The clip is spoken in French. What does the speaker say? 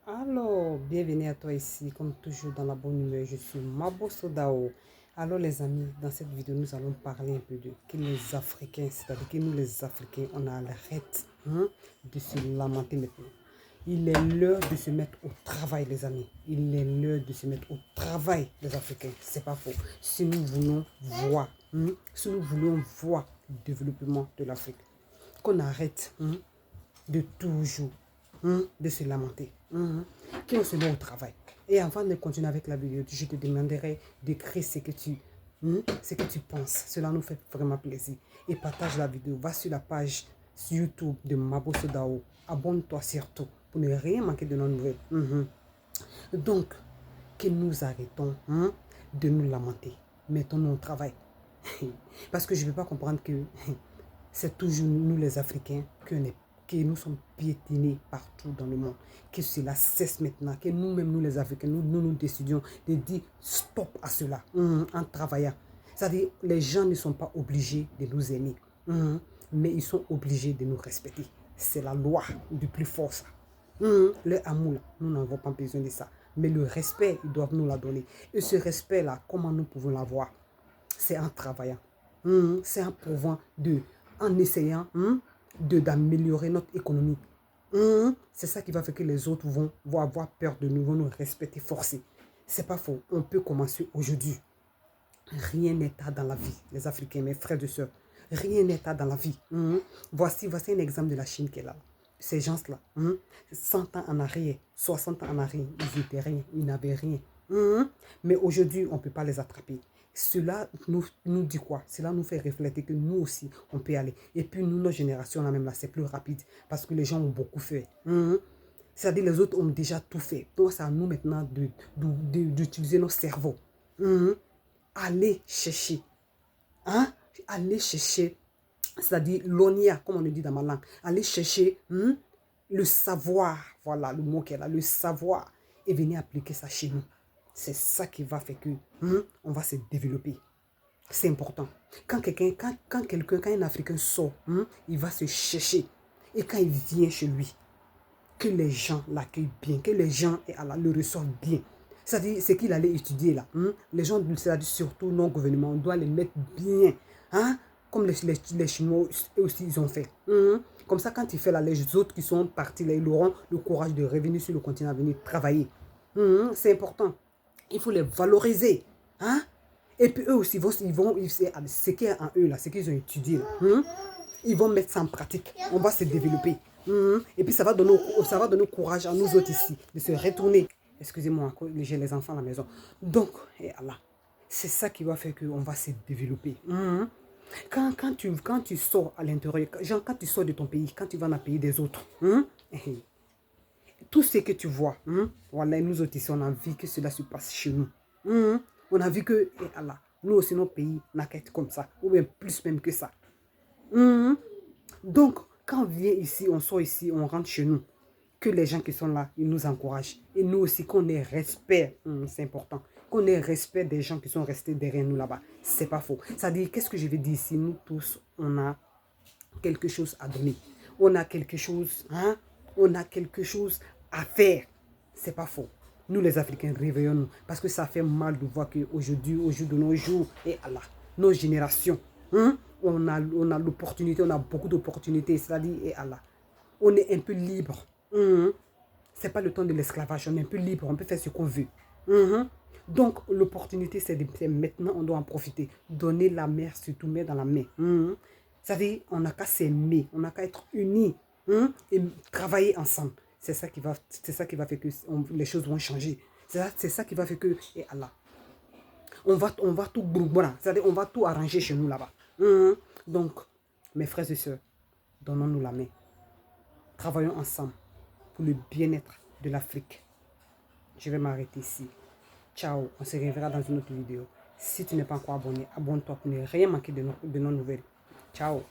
Alors, bienvenue à toi ici, comme toujours dans la bonne humeur, je suis Mabo Sodao. Alors les amis, dans cette vidéo, nous allons parler un peu de que les Africains, c'est-à-dire que nous les Africains, on a l'arrête de se lamenter maintenant. Il est l'heure de se mettre au travail les amis. Il est l'heure de se mettre au travail les Africains, c'est pas faux. Si nous voulons voir, si nous voulons voir le développement de l'Afrique, qu'on arrête de toujours de se lamenter, qu'on se met au travail. Et avant de continuer avec la vidéo, je te demanderai d'écrire ce que tu penses. Cela nous fait vraiment plaisir. Et partage la vidéo. Va sur la page YouTube de Mabo Sodao. Abonne-toi surtout pour ne rien manquer de nos nouvelles. Donc, que nous arrêtons de nous lamenter. Mettons-nous au travail. Parce que je ne peux pas comprendre que c'est toujours nous les Africains que nous sommes piétinés partout dans le monde. Que cela cesse maintenant. Que nous-mêmes, nous les Africains, nous décidions de dire stop à cela en travaillant. C'est-à-dire, les gens ne sont pas obligés de nous aimer. Mais ils sont obligés de nous respecter. C'est la loi du plus fort, ça. Le amour, là, nous n'avons pas besoin de ça. Mais le respect, ils doivent nous la donner. Et ce respect-là, comment nous pouvons l'avoir? C'est en travaillant. C'est en prouvant en essayant d'améliorer notre économie. C'est ça qui va faire que les autres vont avoir peur de nous, vont nous respecter, forcer. C'est pas faux. On peut commencer aujourd'hui. Rien n'est tard dans la vie, les Africains, mes frères et sœurs. Rien n'est tard dans la vie. Voici un exemple de la Chine qui est là. Ces gens-là, 100 ans en arrière, 60 ans en arrière, ils n'étaient rien, ils n'avaient rien. Mais aujourd'hui, on ne peut pas les attraper. Cela nous dit quoi? Cela nous fait refléter que nous aussi, on peut aller. Et puis nous, notre génération, là même là, c'est plus rapide parce que les gens ont beaucoup fait. C'est-à-dire les autres ont déjà tout fait. Donc c'est à nous maintenant d'utiliser nos cerveaux. Aller chercher. Aller chercher, c'est-à-dire l'onia, comme on le dit dans ma langue. Aller chercher le savoir. Voilà le mot qu'elle a, le savoir. Et venir appliquer ça chez nous. C'est ça qui va faire que on va se développer. C'est important. Quand un Africain sort, il va se chercher. Et quand il vient chez lui, que les gens l'accueillent bien, que les gens le reçoivent bien. C'est-à-dire, ce qu'il allait étudier là. Les gens, c'est-à-dire surtout nos gouvernements, on doit les mettre bien. Comme les Chinois aussi, ils ont fait. Comme ça, quand il fait là, les autres qui sont partis là, ils auront le courage de revenir sur le continent, venir travailler. C'est important. Il faut les valoriser. Et puis eux aussi, ce qui est en eux là, ce qu'ils ont étudié là, ils vont mettre ça en pratique. On va se développer. Et puis ça va donner courage à nous autres ici de se retourner. Excusez-moi, j'ai les enfants à la maison. Donc, c'est ça qui va faire qu'on va se développer. Quand tu sors à l'intérieur, genre quand tu sors de ton pays, quand tu vas dans le pays des autres, tout ce que tu vois, voilà, nous autres ici, on a vu que cela se passe chez nous. On a vu que, nous aussi, nos pays n'a qu'à être comme ça, ou bien plus même que ça. Donc, quand on vient ici, on sort ici, on rentre chez nous, que les gens qui sont là, ils nous encouragent. Et nous aussi, qu'on ait respect, c'est important. Qu'on ait respect des gens qui sont restés derrière nous là-bas. C'est pas faux. C'est-à-dire, qu'est-ce que je veux dire ici? Nous tous, on a quelque chose à donner. On a quelque chose, on a quelque chose à faire. C'est pas faux. Nous les Africains, réveillons-nous. Parce que ça fait mal de voir qu'aujourd'hui, au jour de nos jours, et nos générations, on a l'opportunité, on a beaucoup d'opportunités. C'est-à-dire, et on est un peu libre. C'est pas le temps de l'esclavage, on est un peu libre, on peut faire ce qu'on veut. Donc, l'opportunité, c'est maintenant, on doit en profiter. Donner la mer, surtout mettre dans la main. C'est-à-dire, on n'a qu'à s'aimer, on n'a qu'à être unis et travailler ensemble. C'est ça qui va faire que les choses vont changer. C'est ça qui va faire que, on va tout, c'est-à-dire, on va tout arranger chez nous là-bas. Donc, mes frères et sœurs, donnons-nous la main. Travaillons ensemble pour le bien-être de l'Afrique. Je vais m'arrêter ici. Ciao, on se reverra dans une autre vidéo. Si tu n'es pas encore abonné, abonne-toi pour ne rien manquer de nos nouvelles. Ciao.